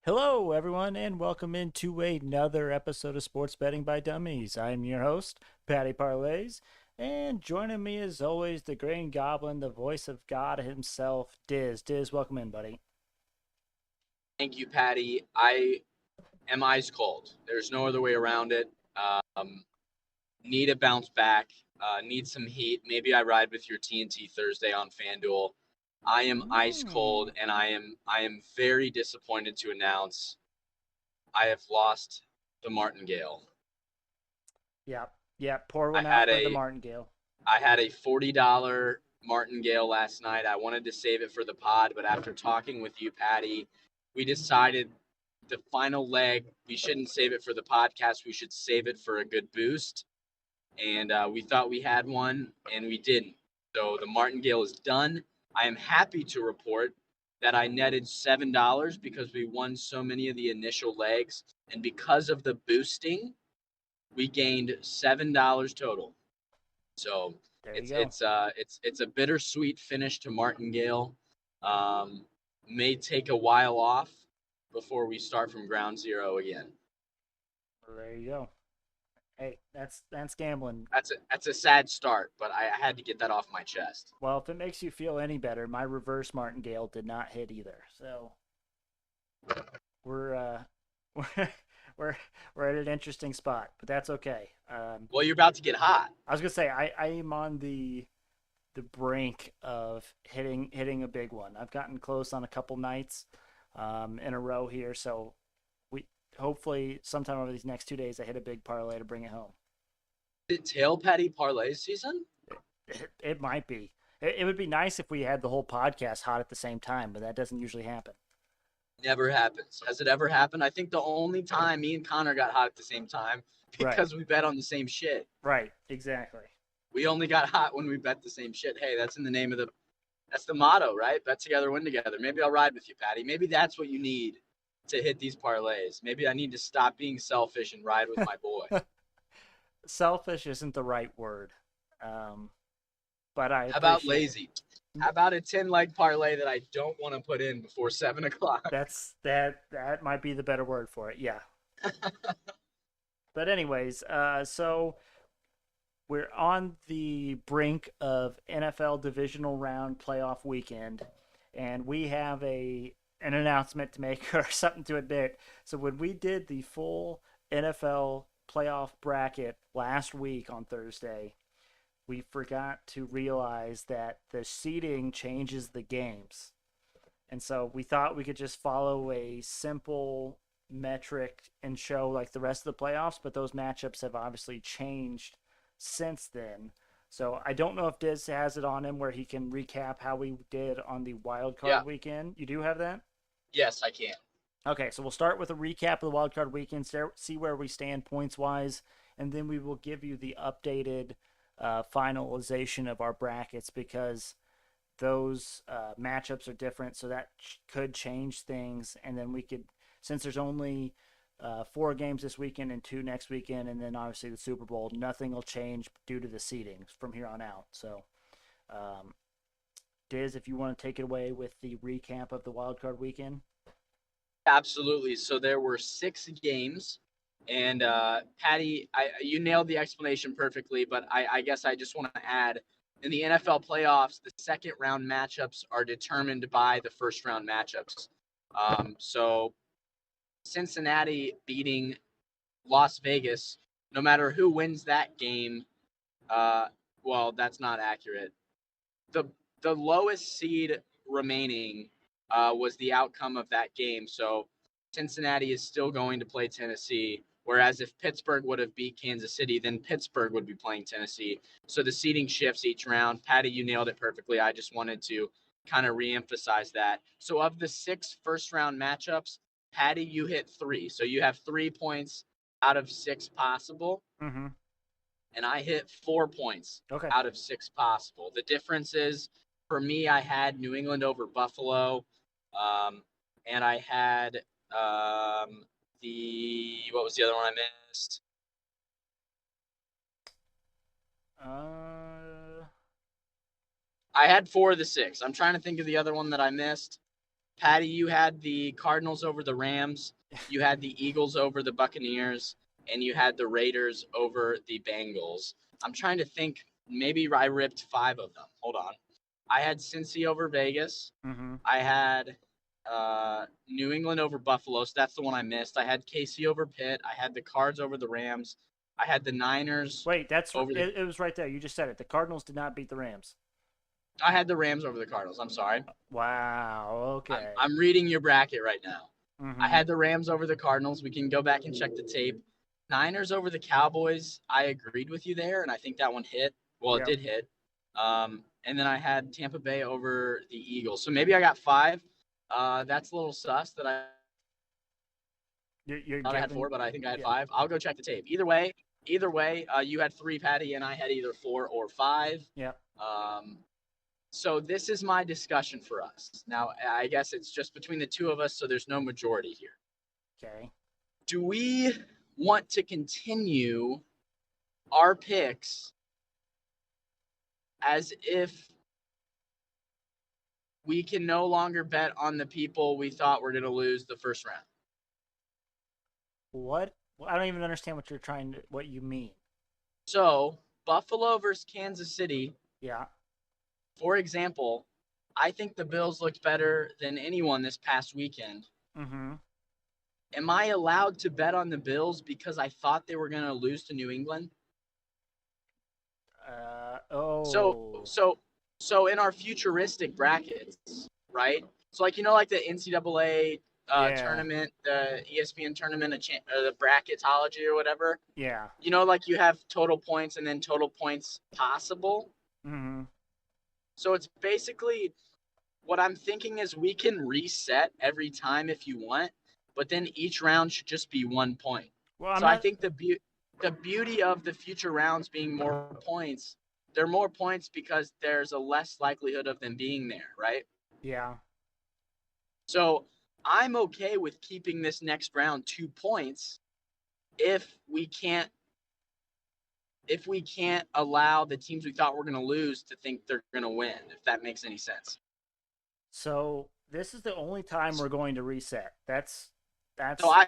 Hello, everyone, and welcome into another episode of Sports Betting by Dummies. I'm your host, Patty Parlays, and joining me as always, the Green Goblin, the voice of God himself, Dizz. Dizz, welcome in, buddy. Thank you, Patty. I am ice cold. There's no other way around it. Um, need a bounce back. Need some heat. Maybe I ride with your TNT Thursday on FanDuel. I am ice cold, Mm. and I am very disappointed to announce I have lost the Martingale. Yep, yep, pour I one out had for the a Martingale. I had a $40 Martingale last night. I wanted to save it for the pod, but after talking with you, Patty, we decided the final leg, we shouldn't save it for the podcast. We should save it for a good boost. And we thought we had one, and we didn't. So the Martingale is done. I am happy to report that I netted $7 because we won so many of the initial legs. And because of the boosting, we gained $7 total. So There you it's go. it's uh it's it's a bittersweet finish to Martingale. Um, may take a while off before we start from ground zero again. There you go. Hey, that's gambling. That's a sad start, but I had to get that off my chest. Well, if it makes you feel any better, my reverse Martingale did not hit either. So we're we're we're we're at an interesting spot, but that's okay. Well, you're about to get hot. I was gonna say I am on the brink of hitting a big one. I've gotten close on a couple nights in a row here, so we hopefully sometime over these next 2 days I hit a big parlay to bring it home. Is it tail patty parlay season? It might be. It would be nice if we had the whole podcast hot at the same time, but that doesn't usually happen. Never happens. Has it ever happened? I think the only time me and Connor got hot at the same time Right. because we bet on the same shit. Right. Exactly. We only got hot when we bet the same shit. Hey, that's in the name of the that's the motto, right? Bet together, win together. Maybe I'll ride with you, Patty. Maybe that's what you need to hit these parlays. Maybe I need to stop being selfish and ride with my boy. Selfish isn't the right word, um, but I How about appreciate it. lazy? How about a 10 leg parlay that I don't want to put in before 7 o'clock? That might be the better word for it. Yeah. But anyways, so we're on the brink of NFL divisional round playoff weekend, and we have an announcement to make or something to admit. So when we did the full NFL playoff bracket last week on Thursday, we forgot to realize that the seeding changes the games. And so we thought we could just follow a simple metric and show like the rest of the playoffs, but those matchups have obviously changed since then. So I don't know if Diz has it on him where he can recap how we did on the wild Yeah. card weekend. You do have that? Yes, I can. Okay, so we'll start with a recap of the wild card weekend, see where we stand points wise, and then we will give you the updated finalization of our brackets because those matchups are different, so that could change things. And then we could, since there's only 4 games this weekend and 2 next weekend, and then obviously the Super Bowl, nothing will change due to the seedings from here on out. So, um, Diz, if you want to take it away with the recap of the wild card weekend. Absolutely. So there were 6 games. And Patty, you nailed the explanation perfectly, but I guess I just want to add in the NFL playoffs, the second round matchups are determined by the first round matchups. So Cincinnati beating Las Vegas, no matter who wins that game, uh, well, that's not accurate. The the lowest seed remaining was the outcome of that game. So Cincinnati is still going to play Tennessee. Whereas if Pittsburgh would have beat Kansas City, then Pittsburgh would be playing Tennessee. So the seeding shifts each round. Patty, you nailed it perfectly. I just wanted to kind of reemphasize that. So of the 6 first round matchups, Patty, you hit 3. So you have 3 points out of 6 possible, Mm-hmm. and I hit 4 points Okay. out of 6 possible. The difference is for me, I had New England over Buffalo, and I had the what was the other one I missed? Uh, I had 4 of the 6. I'm trying to think of the other one that I missed. Patty, you had the Cardinals over the Rams, you had the Eagles over the Buccaneers, and you had the Raiders over the Bengals. I'm trying to think. Maybe I ripped 5 of them. Hold on. I had Cincy over Vegas. Mm-hmm. I had New England over Buffalo, so that's the one I missed. I had KC over Pitt. I had the Cards over the Rams. I had the Niners Wait, over the. it was right there. You just said it. The Cardinals did not beat the Rams. I had the Rams over the Cardinals. I'm sorry. Wow. Okay. I'm reading your bracket right now. I Mm-hmm. had the Rams over the Cardinals. We can go back and check the tape. Niners over the Cowboys. I agreed with you there, and I think that one hit. Well, it Yep. did hit. And then I had Tampa Bay over the Eagles. So maybe I got 5. That's a little sus that I You're thought I had giving. 4, but I think I had Yeah. 5. I'll go check the tape. Either way, you had 3, Patty, and I had either 4 or 5. Yep. So this is my discussion for us. Now, I guess it's just between the two of us, so there's no majority here. Okay. Do we want to continue our picks as if we can no longer bet on the people we thought were going to lose the first round? What? Well, I don't even understand what you mean. So, Buffalo versus Kansas City, Yeah. for example, I think the Bills looked better than anyone this past weekend. Mm-hmm. Am I allowed to bet on the Bills because I thought they were going to lose to New England? Oh. So in our futuristic brackets, right? So like like the NCAA Yeah. tournament, the ESPN tournament, the bracketology or whatever. Yeah. Like you have total points and then total points possible. Mm-hmm. So it's basically what I'm thinking is we can reset every time if you want, but then each round should just be 1 point. Well, I'm So I not. think the beauty of the future rounds being more points, they're more points because there's a less likelihood of them being there, right? Yeah. So I'm okay with keeping this next round 2 points if we can't allow the teams we thought were going to lose to think they're going to win, if that makes any sense. So this is the only time we're going to reset. That's. So I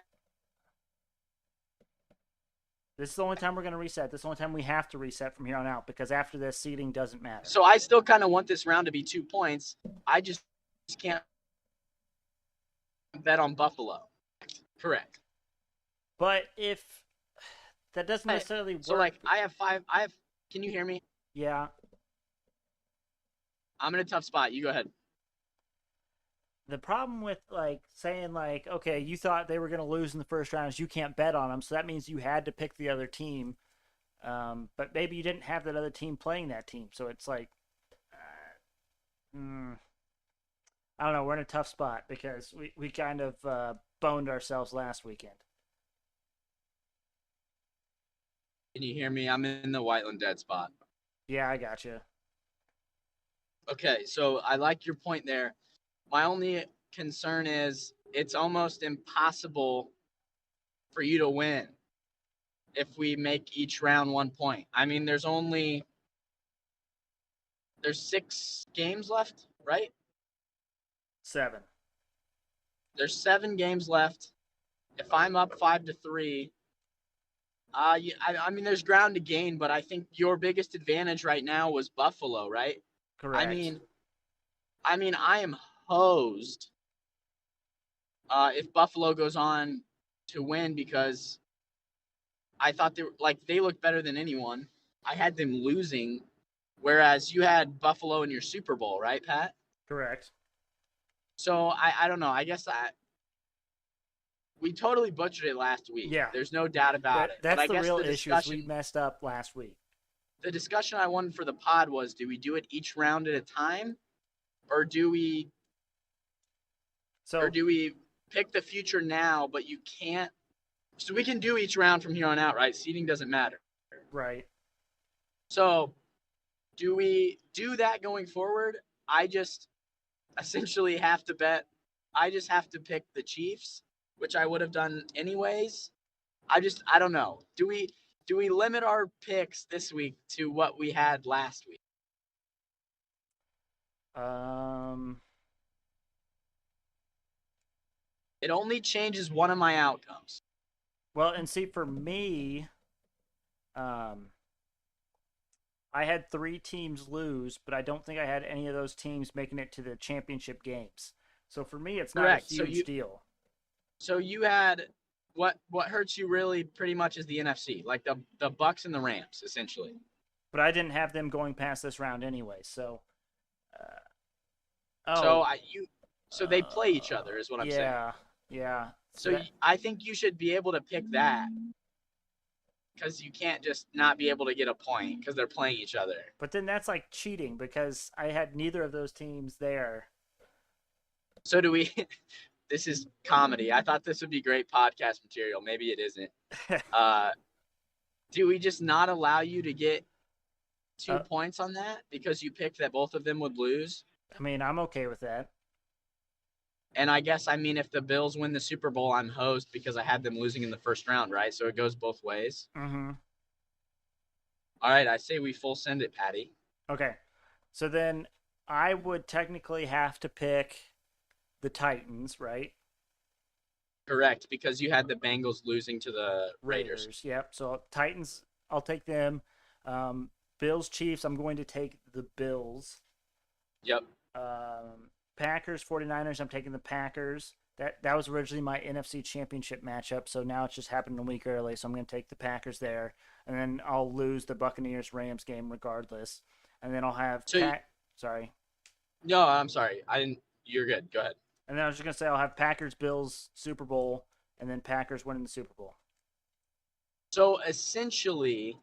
This is the only time we're going to reset. This is the only time we have to reset from here on out because after this, seeding doesn't matter. So I still kind of want this round to be 2 points. I just can't bet on Buffalo. Correct. But if that doesn't necessarily work. So like I have 5. Can you hear me? Yeah. I'm in a tough spot. You go ahead. The problem with saying okay, you thought they were going to lose in the first round is you can't bet on them, so that means you had to pick the other team. But maybe you didn't have that other team playing that team, so it's I don't know. We're in a tough spot because we kind of boned ourselves last weekend. Can you hear me? I'm in the Whiteland dead spot. Yeah, I got you. Okay, so I like your point there. My only concern is it's almost impossible for you to win if we make each round 1 point. I mean, there's 6 games left, right? 7. There's 7 games left. If I'm up 5-3, I mean, there's ground to gain, but I think your biggest advantage right now was Buffalo, right? Correct. I mean, I am hosed if Buffalo goes on to win because I thought they looked better than anyone. I had them losing, whereas you had Buffalo in your Super Bowl, right, Pat? Correct. So I don't know. I guess we totally butchered it last week. Yeah. There's no doubt about it. That's but I the guess real issue is we messed up last week. The discussion I wanted for the pod was, do we do it each round at a time? Or do we pick the future now, but you can't? So we can do each round from here on out, right? Seeding doesn't matter. Right. So do we do that going forward? I just essentially have to bet. I just have to pick the Chiefs, which I would have done anyways. I don't know. Do we limit our picks this week to what we had last week? It only changes one of my outcomes. Well, and see, for me, um, I had 3 teams lose, but I don't think I had any of those teams making it to the championship games. So for me, it's not a Correct. huge deal. So you had what hurts you really pretty much is the NFC, like the Bucks and the Rams, essentially. But I didn't have them going past this round anyway. So, So oh, so they play each other, is what I'm saying. yeah. So So that, I think you should be able to pick that because you can't just not be able to get a point because they're playing each other. but then that's like cheating because I had neither of those teams there. So do we? This is comedy. I thought this would be great podcast material. Maybe it isn't. Do we just not allow you to get 2 points on that because you picked that both of them would lose? I mean, I'm okay with that. And I guess, I mean, if the Bills win the Super Bowl, I'm hosed because I had them losing in the first round, right? So it goes both ways. Mm-hmm. All right, I say we full send it, Patty. Okay. So then I would technically have to pick the Titans, right? Correct, because you had the Bengals losing to the Raiders. Yep. So Titans, I'll take them. Bills, Chiefs, I'm going to take the Bills. Yep. Packers, 49ers, I'm taking the Packers. That was originally my NFC Championship matchup, so now it's just happened a week early, so I'm going to take the Packers there, and then I'll lose the Buccaneers Rams game regardless, and then I'll have sorry. No, I'm sorry. I didn't. You're good. Go ahead. And then I was just going to say I'll have Packers Bills Super Bowl, and then Packers winning the Super Bowl. So essentially,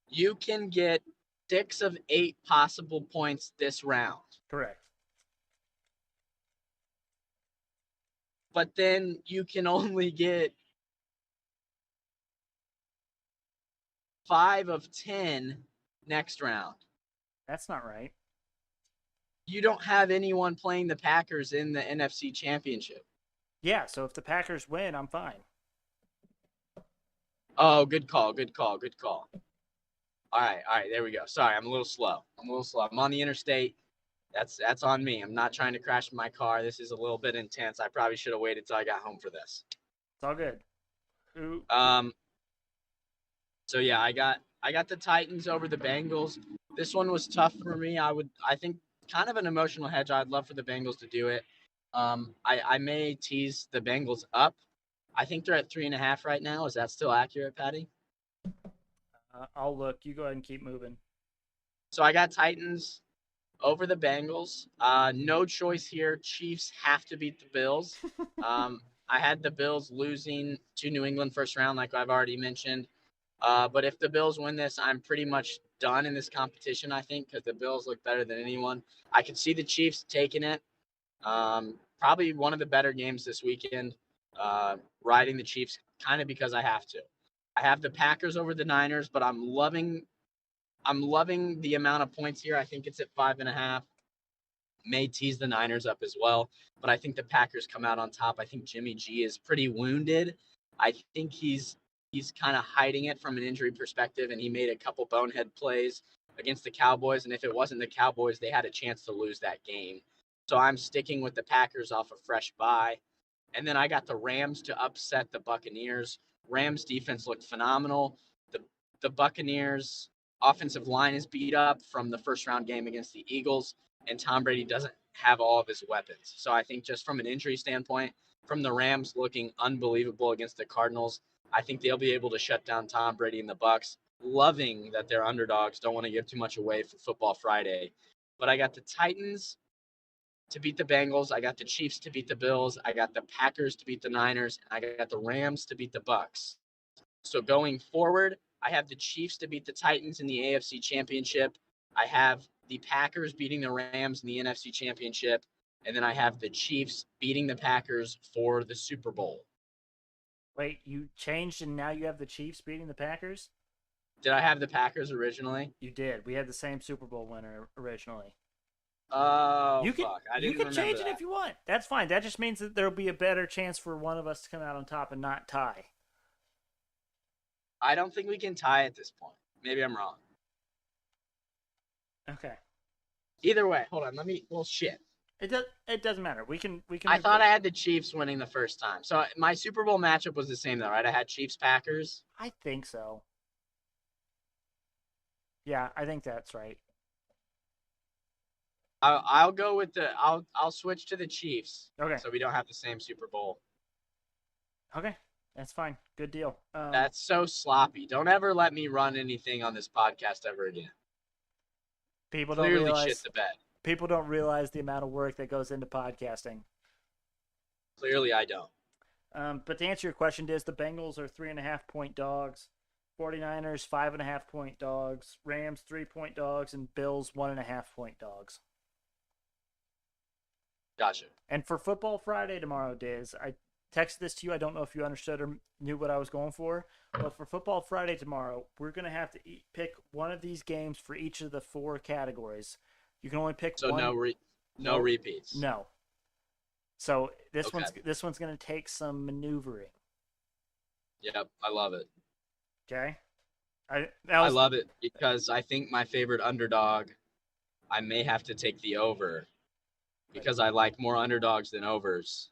you can get 6 of 8 possible points this round. Correct. But then you can only get 5 of 10 next round. That's not right. You don't have anyone playing the Packers in the NFC Championship. Yeah, so if the Packers win, I'm fine. Oh, good call. All right, there we go. Sorry, I'm a little slow. I'm on the interstate. That's on me. I'm not trying to crash my car. This is a little bit intense. I probably should have waited till I got home for this. It's all good. Ooh. So yeah, I got the Titans over the Bengals. This one was tough for me. I think kind of an emotional hedge. I'd love for the Bengals to do it. I may tease the Bengals up. I think they're at 3.5 right now. Is that still accurate, Patty? I'll look. You go ahead and keep moving. So I got Titans over the Bengals. No choice here. Chiefs have to beat the Bills. I had the Bills losing to New England first round, like I've already mentioned. But if the Bills win this, I'm pretty much done in this competition, I think, because the Bills look better than anyone. I could see the Chiefs taking it. Probably one of the better games this weekend. Riding the Chiefs kind of because I have to. I have the Packers over the Niners, but I'm loving the amount of points here. I think it's at 5.5. May tease the Niners up as well, but I think the Packers come out on top. I think Jimmy G is pretty wounded. I think he's kind of hiding it from an injury perspective, and he made a couple bonehead plays against the Cowboys, and if it wasn't the Cowboys, they had a chance to lose that game. So I'm sticking with the Packers off a fresh bye. And then I got the Rams to upset the Buccaneers. Rams defense looked phenomenal. The Buccaneers offensive line is beat up from the first round game against the Eagles, and Tom Brady doesn't have all of his weapons. So I think just from an injury standpoint, from the Rams looking unbelievable against the Cardinals, I think they'll be able to shut down Tom Brady and the Bucs. Loving that they're underdogs. Don't want to give too much away for Football Friday. But I got the Titans to beat the Bengals. I got the Chiefs to beat the Bills. I got the Packers to beat the Niners. And I got the Rams to beat the Bucs. So going forward, I have the Chiefs to beat the Titans in the AFC Championship. I have the Packers beating the Rams in the NFC Championship. And then I have the Chiefs beating the Packers for the Super Bowl. Wait, you changed and now you have the Chiefs beating the Packers? Did I have the Packers originally? You did. We had the same Super Bowl winner originally. Oh, you can, fuck. I you didn't can change remember it if you want. That's fine. That just means that there'll be a better chance for one of us to come out on top and not tie. I don't think we can tie at this point. Maybe I'm wrong. Okay. Either way, hold on. Well, shit. It doesn't matter. We can. I thought I had the Chiefs winning the first time. So my Super Bowl matchup was the same though, right? I had Chiefs Packers. I think so. Yeah, I think that's right. I'll go with I'll switch to the Chiefs. Okay. So we don't have the same Super Bowl. Okay. That's fine. Good deal. That's so sloppy. Don't ever let me run anything on this podcast ever again. People don't Clearly realize shit the bed. people don't realize the amount of work that goes into podcasting. Clearly I don't. But to answer your question, Diz, the Bengals are 3.5-point dogs. 49ers 5.5-point dogs. Rams 3-point dogs, and Bills 1.5-point dogs. Gotcha. And for Football Friday tomorrow, Diz, I texted this to you. I don't know if you understood or knew what I was going for. But for Football Friday tomorrow, we're going to have to pick one of these games for each of the 4 categories. You can only pick so one. No repeats. No. So this one's going to take some maneuvering. Yep, I love it. Okay. I love it because I think my favorite underdog, I may have to take the over because I like more underdogs than overs.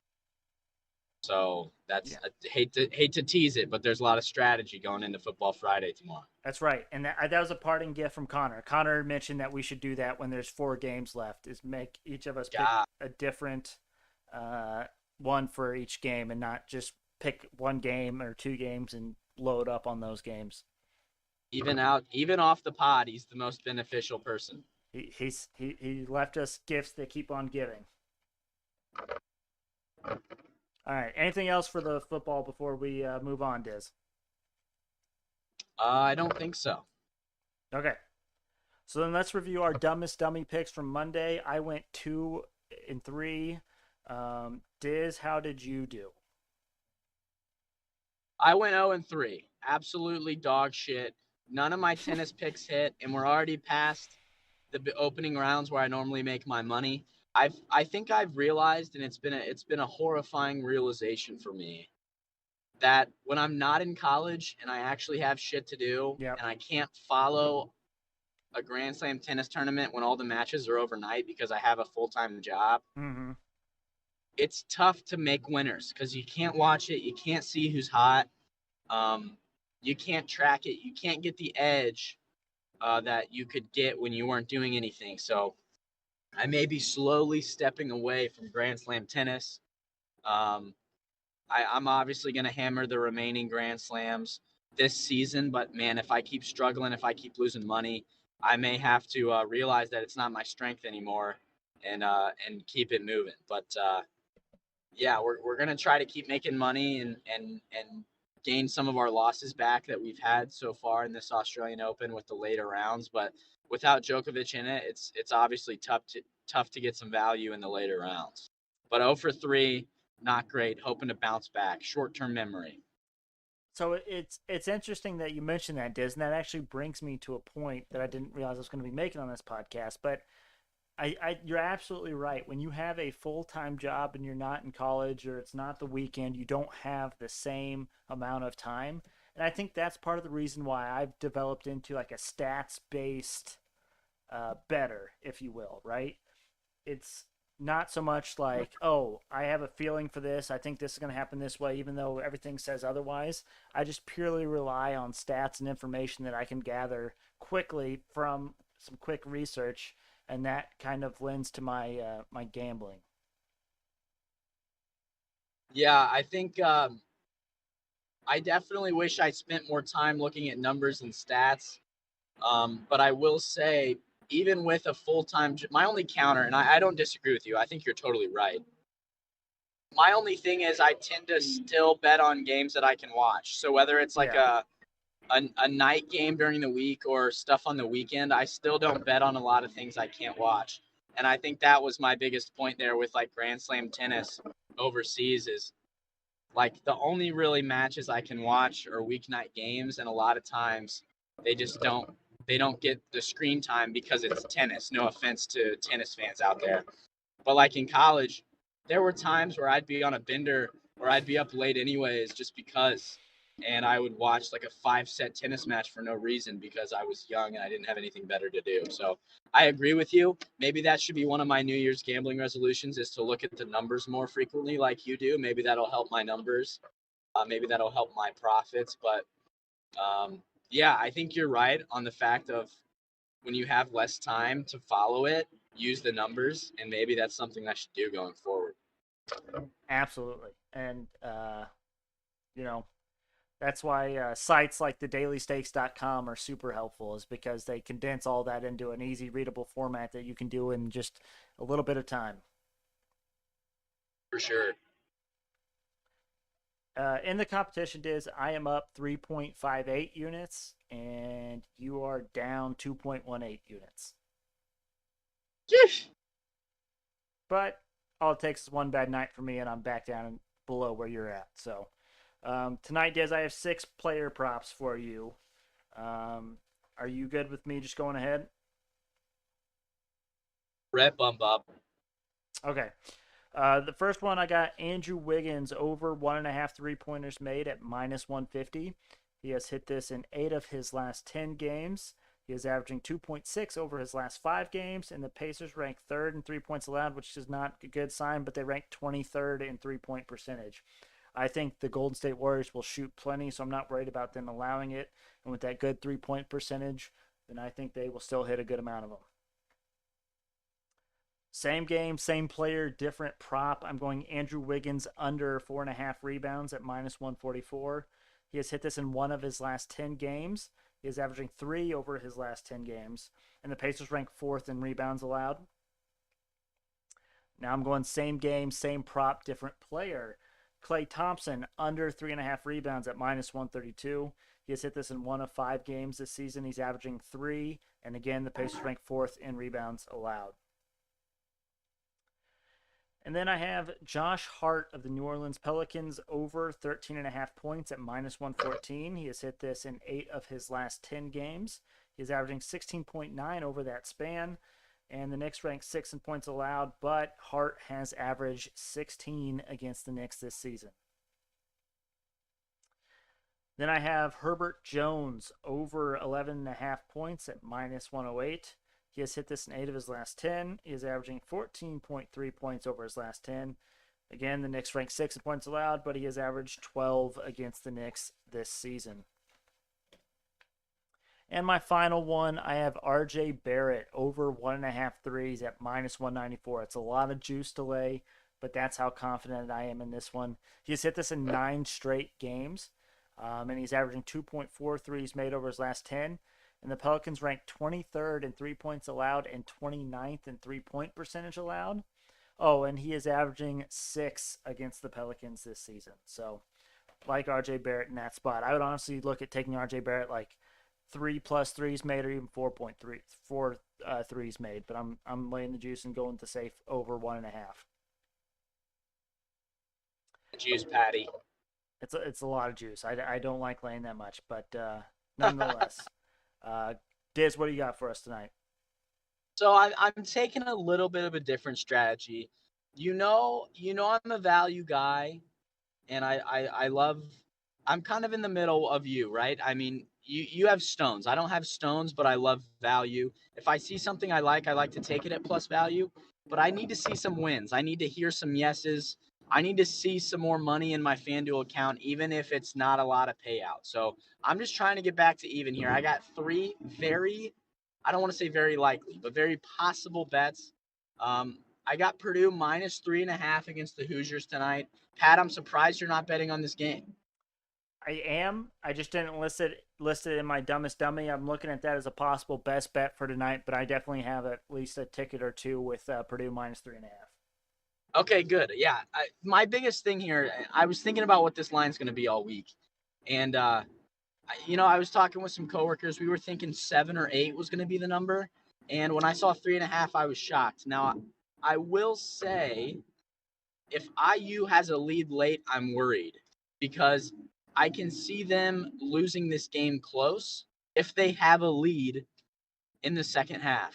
So that's I hate to tease it, but there's a lot of strategy going into Football Friday tomorrow. That's right, and that was a parting gift from Connor. Connor mentioned that we should do that when there's 4 games left. Is make each of us pick a different one for each game, and not just pick one game or 2 games and load up on those games. Even off the pod, he's the most beneficial person. He left us gifts that keep on giving. All right. Anything else for the football before we move on, Diz? I don't think so. Okay. So then let's review our dumbest dummy picks from Monday. I went 2 and 3. Diz, how did you do? I went 0 and 3. Absolutely dog shit. None of my tennis picks hit, and we're already past the opening rounds where I normally make my money. I think I've realized, and it's been a horrifying realization for me, that when I'm not in college and I actually have shit to do, and I can't follow a Grand Slam tennis tournament when all the matches are overnight because I have a full-time job, it's tough to make winners because you can't watch it, you can't see who's hot, you can't track it, you can't get the edge that you could get when you weren't doing anything. So I may be slowly stepping away from Grand Slam tennis. I'm obviously going to hammer the remaining Grand Slams this season, but man, if I keep struggling, if I keep losing money, I may have to realize that it's not my strength anymore and keep it moving. But yeah, we're going to try to keep making money and gain some of our losses back that we've had so far in this Australian Open with the later rounds. But without Djokovic in it, it's obviously tough to get some value in the later rounds. But 0 for 3, not great. Hoping to bounce back. Short-term memory. So it's interesting that you mentioned that, Diz, and that actually brings me to a point that I didn't realize I was going to be making on this podcast. But you're absolutely right. When you have a full-time job and you're not in college or it's not the weekend, you don't have the same amount of time. And I think that's part of the reason why I've developed into like a stats-based better, if you will, right? It's not so much like, oh, I have a feeling for this. I think this is going to happen this way, even though everything says otherwise. I just purely rely on stats and information that I can gather quickly from some quick research, and that kind of lends to my my gambling. Yeah, I think I definitely wish I spent more time looking at numbers and stats. But I will say, even with a full-time, my only counter, and I don't disagree with you, I think you're totally right. My only thing is I tend to still bet on games that I can watch. So whether it's like a night game during the week or stuff on the weekend, I still don't bet on a lot of things I can't watch. And I think that was my biggest point there with like Grand Slam tennis overseas is like the only really matches I can watch are weeknight games, and a lot of times they just don't get the screen time because it's tennis. No offense to tennis fans out there. But like in college, there were times where I'd be on a bender or I'd be up late anyways just because and I would watch like a 5-set tennis match for no reason because I was young and I didn't have anything better to do. So I agree with you. Maybe that should be one of my New Year's gambling resolutions, is to look at the numbers more frequently like you do. Maybe that'll help my numbers. Maybe that'll help my profits. But yeah, I think you're right on the fact of when you have less time to follow it, use the numbers, and maybe that's something I should do going forward. Absolutely. And, you know, that's why sites like thedailystakes.com are super helpful, is because they condense all that into an easy readable format that you can do in just a little bit of time. For sure. In the competition, Diz, I am up 3.58 units, and you are down 2.18 units. Yeesh. But all it takes is one bad night for me, and I'm back down below where you're at. So tonight, Diz, I have 6 player props for you. Are you good with me just going ahead? Red bump up. Okay. The first one, I got Andrew Wiggins over 1.5 3-pointers made at minus 150. He has hit this in 8 of his last 10 games. He is averaging 2.6 over his last 5 games, and the Pacers rank 3rd in 3 points allowed, which is not a good sign, but they rank 23rd in 3-point percentage. I think the Golden State Warriors will shoot plenty, so I'm not worried about them allowing it. And with that good 3-point percentage, then I think they will still hit a good amount of them. Same game, same player, different prop. I'm going Andrew Wiggins under 4.5 rebounds at minus 144. He has hit this in 1 of his last 10 games. He is averaging 3 over his last 10 games. And the Pacers rank 4th in rebounds allowed. Now I'm going same game, same prop, different player. Klay Thompson under 3.5 rebounds at minus 132. He has hit this in 1 of 5 games this season. He's averaging 3. And again, the Pacers rank 4th in rebounds allowed. And then I have Josh Hart of the New Orleans Pelicans over 13.5 points at minus 114. He has hit this in 8 of his last 10 games. He is averaging 16.9 over that span. And the Knicks rank 6 in points allowed, but Hart has averaged 16 against the Knicks this season. Then I have Herbert Jones over 11.5 points at minus 108. He has hit this in 8 of his last 10. He is averaging 14.3 points over his last 10. Again, the Knicks rank 6 in points allowed, but he has averaged 12 against the Knicks this season. And my final one, I have RJ Barrett over 1.5 threes at minus 194. It's a lot of juice to lay, but that's how confident I am in this one. He has hit this in 9 straight games, and he's averaging 2.4 threes made over his last 10. And the Pelicans rank 23rd in 3 points allowed and 29th in 3-point percentage allowed. Oh, and he is averaging 6 against the Pelicans this season. So, like RJ Barrett in that spot, I would honestly look at taking RJ Barrett like 3+ threes made, or even 4 threes made. But I'm laying the juice and going to safe over 1.5. Juice, Patty. It's a lot of juice. I don't like laying that much, but nonetheless. Diz, what do you got for us tonight? So I'm taking a little bit of a different strategy. I'm a value guy, and I love. I'm kind of in the middle of you, right? I mean, you have stones. I don't have stones, but I love value. If I see something I like to take it at plus value. But I need to see some wins. I need to hear some yeses. I need to see some more money in my FanDuel account, even if it's not a lot of payout. So I'm just trying to get back to even here. I got 3 I don't want to say very likely, but very possible bets. I got Purdue minus 3.5 against the Hoosiers tonight. Pat, I'm surprised you're not betting on this game. I am. I just didn't list it in my dumbest dummy. I'm looking at that as a possible best bet for tonight, but I definitely have at least a ticket or two with Purdue minus 3.5. Okay, good. Yeah, my biggest thing here, I was thinking about what this line's going to be all week, and I was talking with some coworkers. We were thinking 7 or 8 was going to be the number, and when I saw 3.5, I was shocked. Now, I will say, if IU has a lead late, I'm worried because I can see them losing this game close if they have a lead in the second half.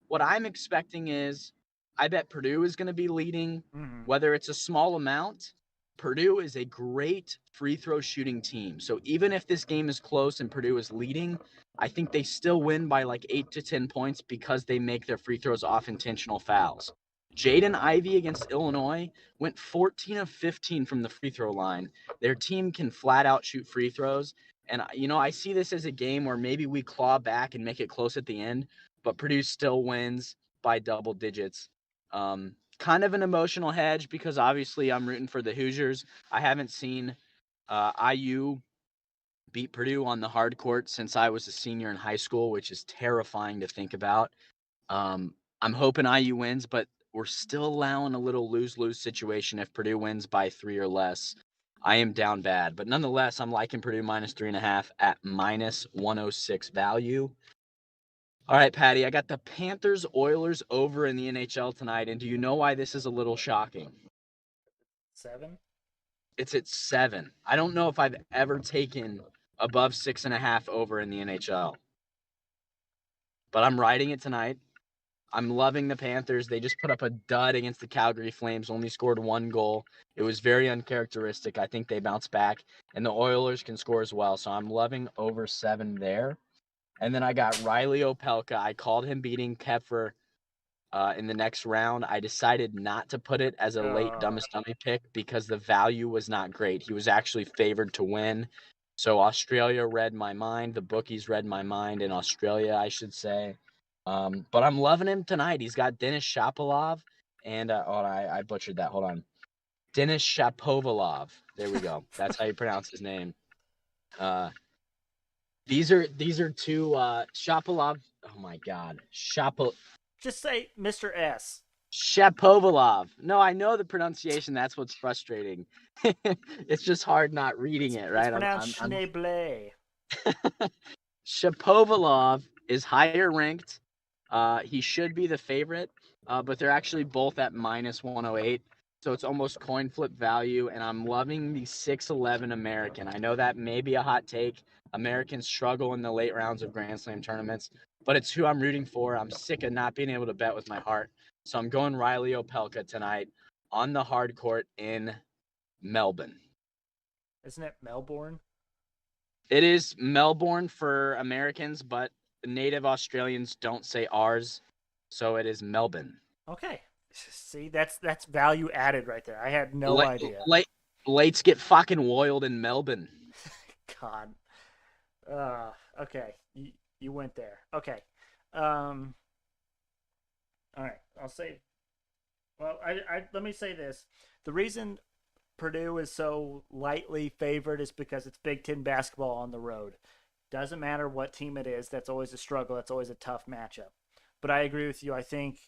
What I'm expecting is I bet Purdue is going to be leading, Mm-hmm. whether it's a small amount, Purdue is a great free throw shooting team. So even if this game is close and Purdue is leading, I think they still win by like 8 to 10 points because they make their free throws off intentional fouls. Jaden Ivey against Illinois went 14 of 15 from the free throw line. Their team can flat out shoot free throws. And, I see this as a game where maybe we claw back and make it close at the end, but Purdue still wins by double digits. Kind of an emotional hedge because obviously I'm rooting for the Hoosiers. I haven't seen IU beat Purdue on the hard court since I was a senior in high school, which is terrifying to think about. I'm hoping IU wins, but we're still allowing a little lose-lose situation if Purdue wins by 3 or less. I am down bad, but nonetheless, I'm liking Purdue minus 3.5 at minus 106 value. All right, Patty, I got the Panthers Oilers over in the NHL tonight, and do you know why this is a little shocking? 7? It's at 7. I don't know if I've ever taken above 6.5 over in the NHL, but I'm riding it tonight. I'm loving the Panthers. They just put up a dud against the Calgary Flames, only scored 1 goal. It was very uncharacteristic. I think they bounce back, and the Oilers can score as well, so I'm loving over 7 there. And then I got Riley Opelka. I called him beating Kepfer in the next round. I decided not to put it as a late Dummest Dummy pick because the value was not great. He was actually favored to win. So Australia read my mind. The bookies read my mind in Australia, I should say. But I'm loving him tonight. He's got Denis Shapovalov and I butchered that. Hold on. Denis Shapovalov. There we go. That's how you pronounce his name. These are two Shapovalov. Oh my God. Just say Mr. S. Shapovalov. No, I know the pronunciation. That's what's frustrating. It's just hard not reading it, right? It's pronounced Schneeble. Shapovalov is higher ranked. He should be the favorite, but they're actually both at minus 108. So it's almost coin flip value, and I'm loving the 6'11 American. I know that may be a hot take. Americans struggle in the late rounds of Grand Slam tournaments, but it's who I'm rooting for. I'm sick of not being able to bet with my heart. So I'm going Riley Opelka tonight on the hard court in Melbourne. Isn't it Melbourne? It is Melbourne for Americans, but native Australians don't say ours, so it is Melbourne. Okay. See, that's value added right there. I had no idea. Lates get fucking wild in Melbourne. God. Okay. You went there. Okay. All right. I'll say. Well, I let me say this. The reason Purdue is so lightly favored is because it's Big Ten basketball on the road. Doesn't matter what team it is. That's always a struggle. That's always a tough matchup. But I agree with you. I think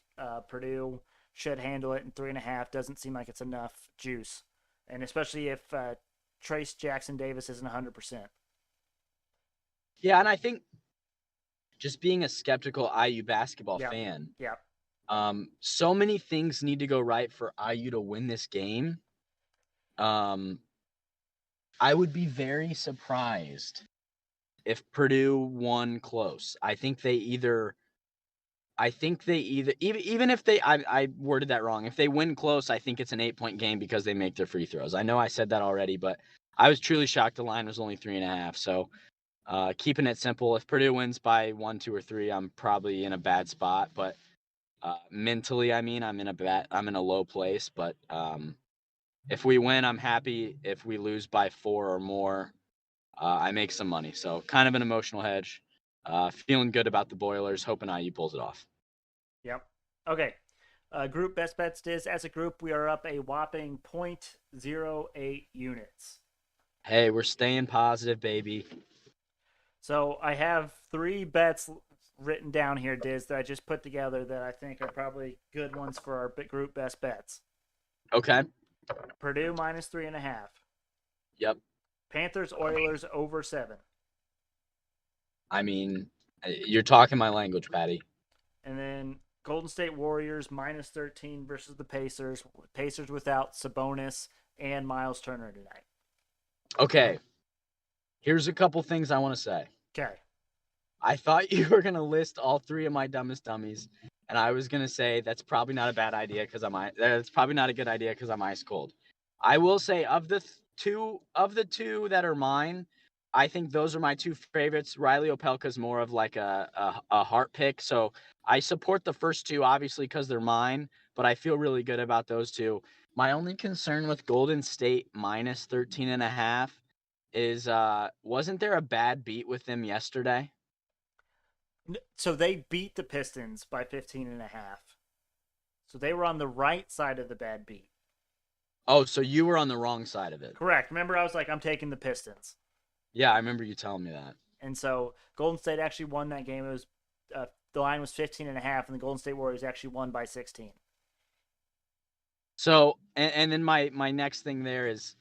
Purdue should handle it, and 3.5 doesn't seem like it's enough juice, and especially if Trace Jackson Davis isn't 100%. Yeah, and I think just being a skeptical IU basketball fan, so many things need to go right for IU to win this game. I would be very surprised if Purdue won close. I think they either even if they I worded that wrong. If they win close, I think it's an 8-point game because they make their free throws. I know I said that already, but I was truly shocked the line was only 3.5. So keeping it simple. If Purdue wins by 1, 2, or 3, I'm probably in a bad spot. But mentally, I'm in a low place. But if we win, I'm happy. If we lose by 4 or more, I make some money. So kind of an emotional hedge. Feeling good about the Boilers, hoping IU pulls it off. Yep. Okay. Group best bets Diz. As a group, we are up a whopping 0.08 units. Hey, we're staying positive, baby. So I have 3 bets written down here, Diz, that I just put together that I think are probably good ones for our group best bets. Okay. Purdue minus 3.5. Yep. Panthers Oilers over 7. I mean, you're talking my language, Patty. And then Golden State Warriors minus 13 versus the Pacers. Pacers without Sabonis and Miles Turner tonight. Okay. Here's a couple things I want to say. Okay. I thought you were going to list all 3 of my dumbest dummies, and I was going to say that's probably not a bad idea because that's probably not a good idea because I'm ice cold. I will say of the two that are mine, I think those are my two favorites. Riley Opelka is more of like a heart pick, so I support the first two obviously because they're mine, but I feel really good about those two. My only concern with Golden State minus 13.5 is wasn't there a bad beat with them yesterday? So they beat the Pistons by 15 and a half. So they were on the right side of the bad beat. Oh, so you were on the wrong side of it. Correct. Remember, I was like, I'm taking the Pistons. Yeah, I remember you telling me that. And so Golden State actually won that game. It was the line was 15 and a half, and the Golden State Warriors actually won by 16. So, and then my next thing there is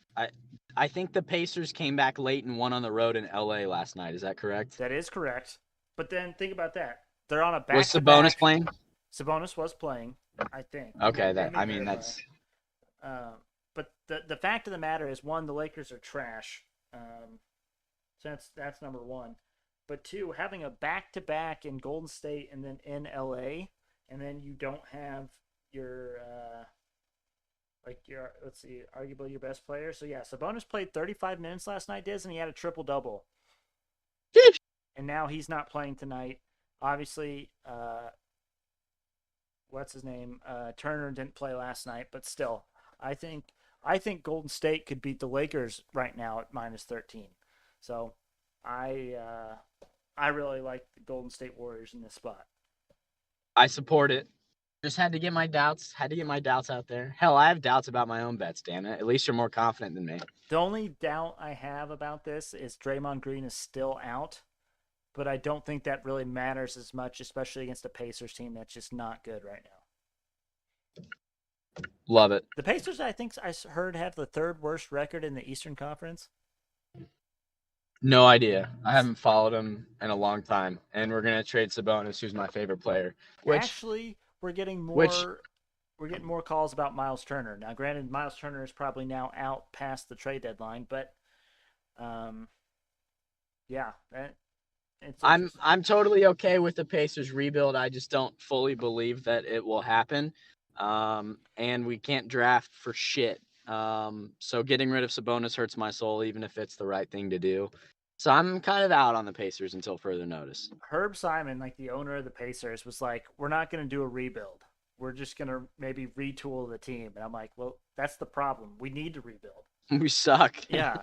I think the Pacers came back late and won on the road in LA last night. Is that correct? That is correct. But then think about that. They're on a Was back-to-back. Sabonis playing? Sabonis was playing, I think. Okay, Let me verify. that's But the fact of the matter is, one, the Lakers are trash. So that's number one. But two, having a back-to-back in Golden State and then in LA, and then you don't have your let's see, arguably your best player. So yeah, Sabonis played 35 minutes last night, Diz, and he had a triple-double. And now he's not playing tonight. Obviously, what's his name? Turner didn't play last night, but still, I think Golden State could beat the Lakers right now at minus 13. So I really like the Golden State Warriors in this spot. I support it. Just had to get my doubts out there. Hell, I have doubts about my own bets, damn it. At least you're more confident than me. The only doubt I have about this is Draymond Green is still out, but I don't think that really matters as much, especially against a Pacers team that's just not good right now. Love it. The Pacers, I think I heard, have the third worst record in the Eastern Conference. No idea. I haven't followed him in a long time, and we're gonna trade Sabonis, who's my favorite player. Actually, we're getting more calls about Miles Turner. Now, granted, Miles Turner is probably now out past the trade deadline, but yeah, I'm totally okay with the Pacers rebuild. I just don't fully believe that it will happen. And we can't draft for shit. So getting rid of Sabonis hurts my soul, even if it's the right thing to do. So I'm kind of out on the Pacers until further notice. Herb Simon, like the owner of the Pacers, was like, "We're not going to do a rebuild. We're just going to maybe retool the team." And I'm like, "Well, that's the problem. We need to rebuild. We suck." Yeah.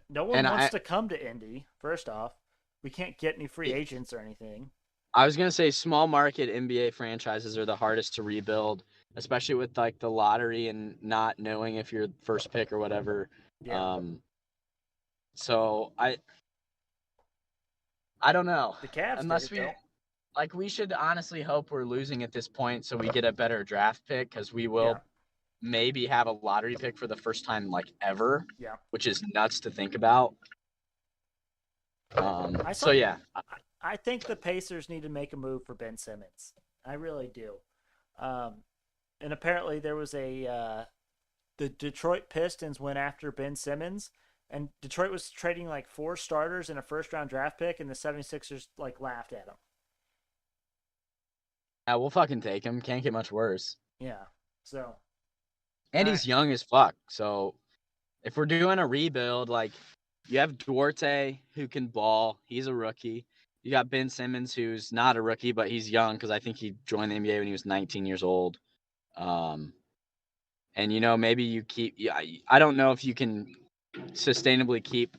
No one wants to come to Indy, first off. We can't get any free agents or anything. I was going to say small market NBA franchises are the hardest to rebuild, especially with like the lottery and not knowing if you're first pick or whatever. Yeah. So I don't know. The Cavs Unless did it, we should honestly hope we're losing at this point so we get a better draft pick, because we will maybe have a lottery pick for the first time like ever. Yeah. Which is nuts to think about. I think the Pacers need to make a move for Ben Simmons. I really do. And apparently there was the Detroit Pistons went after Ben Simmons, and Detroit was trading like 4 starters and a first-round draft pick, and the 76ers like laughed at him. Yeah, we'll fucking take him. Can't get much worse. Yeah. So. And he's young as fuck. So if we're doing a rebuild, like you have Duarte who can ball. He's a rookie. You got Ben Simmons, who's not a rookie, but he's young because I think he joined the NBA when he was 19 years old. And maybe you keep. Yeah, I don't know if you can sustainably keep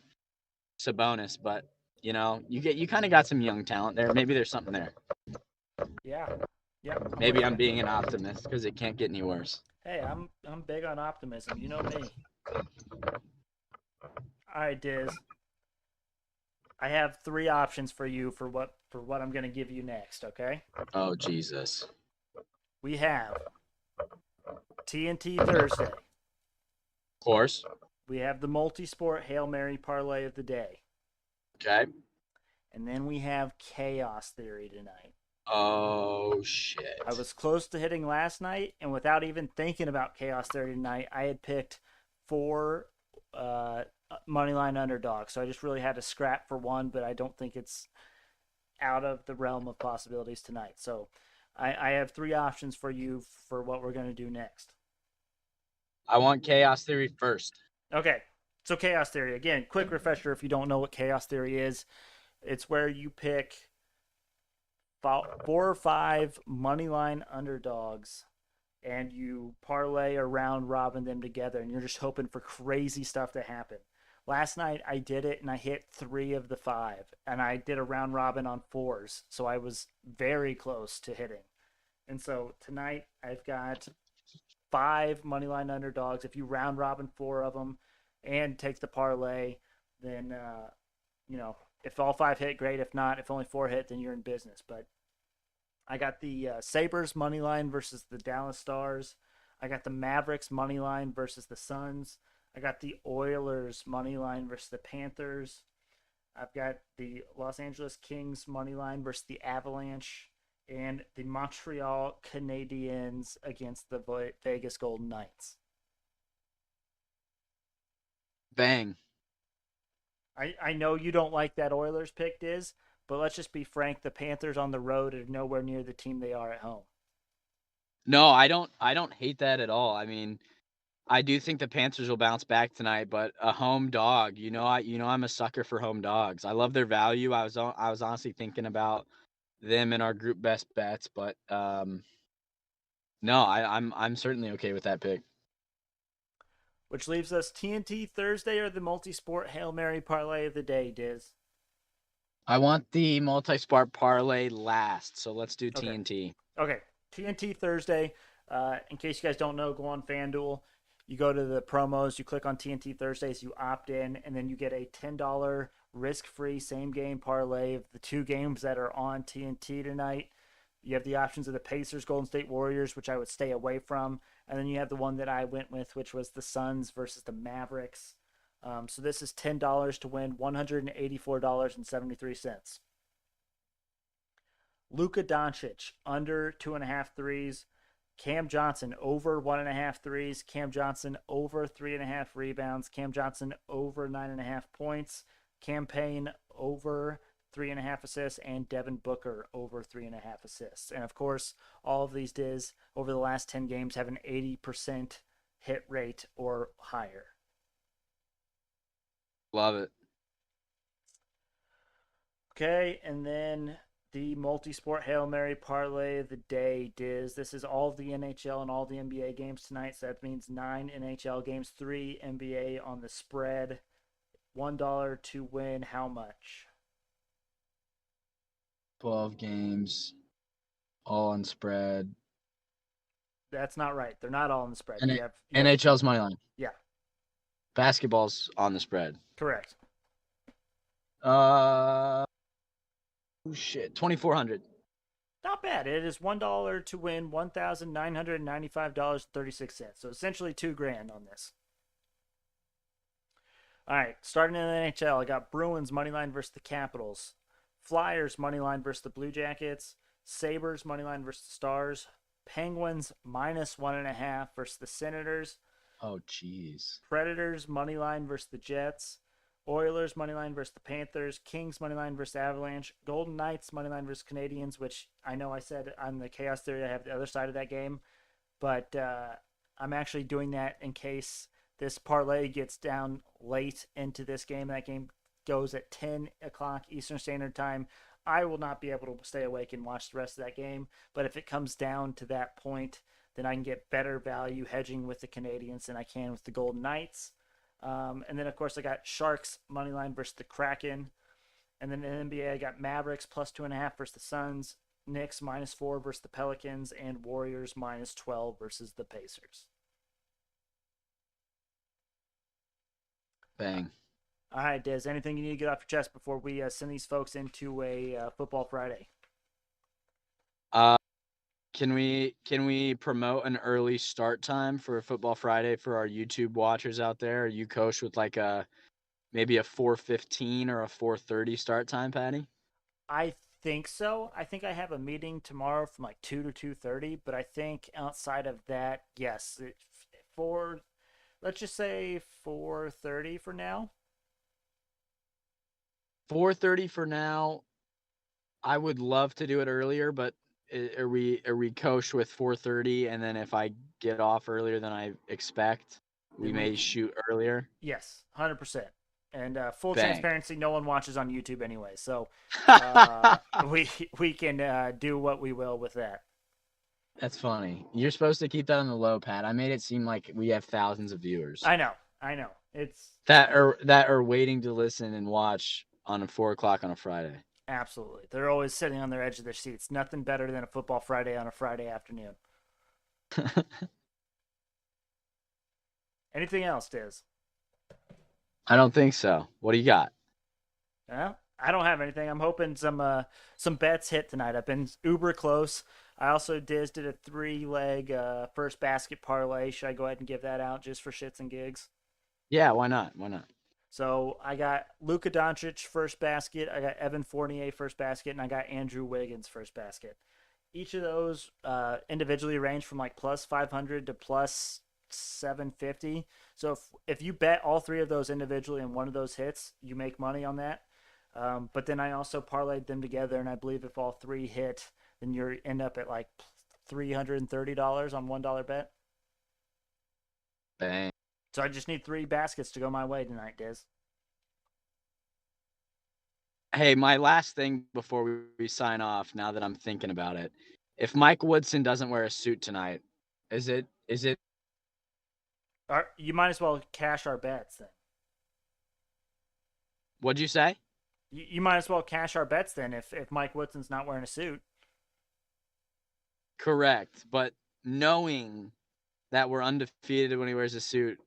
Sabonis, but you kind of got some young talent there. Maybe there's something there. Yeah. Yeah. Maybe I'm being an optimist because it can't get any worse. Hey, I'm big on optimism. You know me. All right, Diz. I have 3 options for you for what I'm going to give you next, okay? Oh, Jesus. We have TNT Thursday. Of course. We have the multi-sport Hail Mary parlay of the day. Okay. And then we have Chaos Theory tonight. Oh, shit. I was close to hitting last night, and without even thinking about Chaos Theory tonight, I had picked 4 moneyline underdogs. So I just really had to scrap for one, but I don't think it's out of the realm of possibilities tonight. So I have 3 options for you for what we're going to do next. I want Chaos Theory first. Okay. So chaos theory. Again, quick refresher if you don't know what chaos theory is. It's where you pick 4 or 5 money line underdogs and you parlay or round robin them together and you're just hoping for crazy stuff to happen. Last night I did it and I hit 3 of the 5 and I did a round robin on 4s. So I was very close to hitting. And so tonight I've got 5 moneyline underdogs. If you round robin 4 of them and take the parlay, then if all 5 hit, great. If not, if only 4 hit, then you're in business. But I got the Sabres money line versus the Dallas Stars. I got the Mavericks money line versus the Suns. I got the Oilers money line versus the Panthers. I've got the Los Angeles Kings money line versus the Avalanche and the Montreal Canadiens against the Vegas Golden Knights. Bang. I know you don't like that Oilers pick, Diz, but let's just be frank. The Panthers on the road are nowhere near the team they are at home. No, I don't hate that at all. I mean, I do think the Panthers will bounce back tonight, but a home dog, I'm a sucker for home dogs. I love their value. I was honestly thinking about them in our group best bets, but no, I'm certainly okay with that pick. Which leaves us TNT Thursday or the multi-sport Hail Mary parlay of the day, Diz. I want the multi-sport parlay last, so let's do Okay. TNT. Okay. TNT Thursday. In case you guys don't know, go on FanDuel. You go to the promos, you click on TNT Thursdays, you opt in, and then you get a $10 risk-free same-game parlay of the 2 games that are on TNT tonight. You have the options of the Pacers, Golden State Warriors, which I would stay away from, and then you have the one that I went with, which was the Suns versus the Mavericks. So this is $10 to win $184.73. Luka Doncic under 2.5 threes. Cam Johnson over 1.5 threes. Cam Johnson over 3.5 rebounds. Cam Johnson over 9.5 points. Cam Payne over 3.5 assists, and Devin Booker over 3.5 assists. And of course, all of these Diz over the last 10 games have an 80% hit rate or higher. Love it. Okay, and then the multi-sport Hail Mary parlay of the day, Diz. This is all of the NHL and all the NBA games tonight. So that means 9 NHL games, 3 NBA on the spread. $1 to win how much? 12 games, all on spread. That's not right. They're not all on the spread. And You have NHL's money line. Yeah, Basketball's on the spread. correct. Oh shit, 2,400. Not bad. It is $1 to win $1,995.36. So essentially $2,000 on this. All right, starting in the NHL, I got Bruins money line versus the Capitals, Flyers money line versus the Blue Jackets, Sabres money line versus the Stars, Penguins -1.5 versus the Senators, Oh jeez. Predators money line versus the Jets, Oilers money line versus the Panthers, Kings money line versus Avalanche, Golden Knights money line versus Canadians, which I know I said on the Chaos Theory I have the other side of that game, but I'm actually doing that in case this parlay gets down late into this game. That game goes at 10 o'clock Eastern Standard Time. I will not be able to stay awake and watch the rest of that game. But if it comes down to that point, then I can get better value hedging with the Canadians than I can with the Golden Knights. And then, of course, I got Sharks money line versus the Kraken. And then in the NBA, I got Mavericks +2.5 versus the Suns, Knicks -4 versus the Pelicans, and Warriors -12 versus the Pacers. Bang. All right, Des, anything you need to get off your chest before we send these folks into a Football Friday? Can we promote an early start time for Football Friday for our YouTube watchers out there? Are you coach with like maybe a 4:15 or a 4:30 start time, Patty? I think so. I think I have a meeting tomorrow from like 2 to 2:30, but I think outside of that, yes, for let's just say 4:30 for now. 4:30 for now. I would love to do it earlier, but Are we coached with 4:30, and then if I get off earlier than I expect, we Then may shoot earlier? yes, 100%. And full Bang. transparency, no one watches on YouTube anyway, so we we can do what we will with that. That's funny. You're supposed to keep that on the low, Pat. I made it seem like we have thousands of viewers I know. It's that are waiting to listen and watch on a 4 o'clock on a Friday. absolutely. They're always sitting on their edge of their seats. Nothing better than a football Friday on a Friday afternoon. Anything else, Diz? I don't think so. What do you got? Well, I don't have anything. I'm hoping some bets hit tonight. I've been uber close. I also did a 3-leg first basket parlay. Should I go ahead and give that out just for shits and gigs? Yeah, why not? Why not? So I got Luka Doncic first basket, I got Evan Fournier first basket, and I got Andrew Wiggins first basket. Each of those individually range from like plus 500 to plus 750. So if you bet all three of those individually and one of those hits, you make money on that. But then I also parlayed them together, and I believe if all three hit, then you end up at like $330 on $1 bet. Bang. So I just need 3 baskets to go my way tonight, Diz. Hey, my last thing before we sign off, now that I'm thinking about it. If Mike Woodson doesn't wear a suit tonight, is it You might as well cash our bets then. what'd you say? You might as well cash our bets then if Mike Woodson's not wearing a suit. Correct. But knowing that we're undefeated when he wears a suit,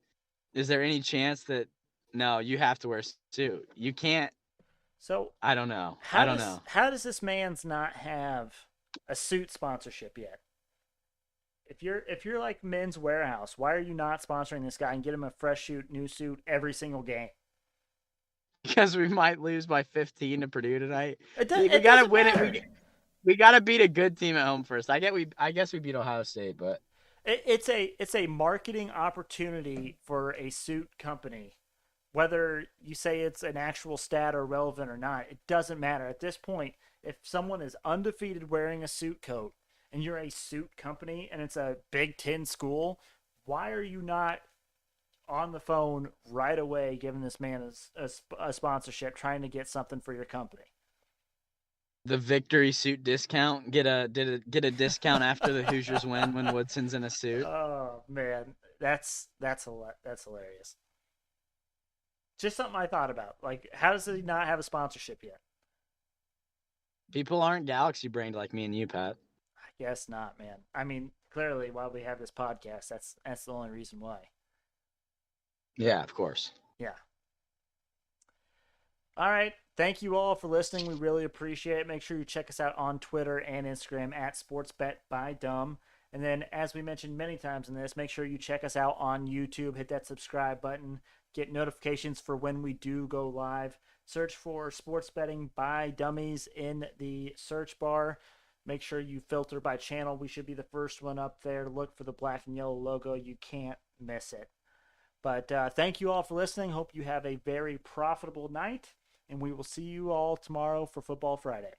is there any chance that no, you have to wear a suit? You can't. So I don't know. I don't know. how does this man's not have a suit sponsorship yet? If you're like Men's Warehouse, why are you not sponsoring this guy and get him a fresh new suit every single game? Because we might lose by 15 to Purdue tonight. We We gotta win it. We gotta beat a good team at home first. I guess we beat Ohio State, but It's a marketing opportunity for a suit company. Whether you say it's an actual stat or relevant or not, it doesn't matter. At this point, if someone is undefeated wearing a suit coat and you're a suit company and it's a Big Ten school, why are you not on the phone right away giving this man a sponsorship, trying to get something for your company? the victory suit discount, get a discount after the Hoosiers win when Woodson's in a suit. Oh man, that's hilarious. Just something I thought about. Like, how does he not have a sponsorship yet? People aren't galaxy brained like me and you, Pat. I guess not, man. I mean, clearly, while we have this podcast, that's the only reason why. Yeah, of course. Yeah. All right. Thank you all for listening. We really appreciate it. Make sure you check us out on Twitter and Instagram at SportsBetByDumb. And then, as we mentioned many times in this, make sure you check us out on YouTube. Hit that subscribe button. Get notifications for when we do go live. Search for Sports Betting by Dummies in the search bar. Make sure you filter by channel. We should be the first one up there. Look for the black and yellow logo. You can't miss it. But thank you all for listening. Hope you have a very profitable night. And we will see you all tomorrow for Football Friday.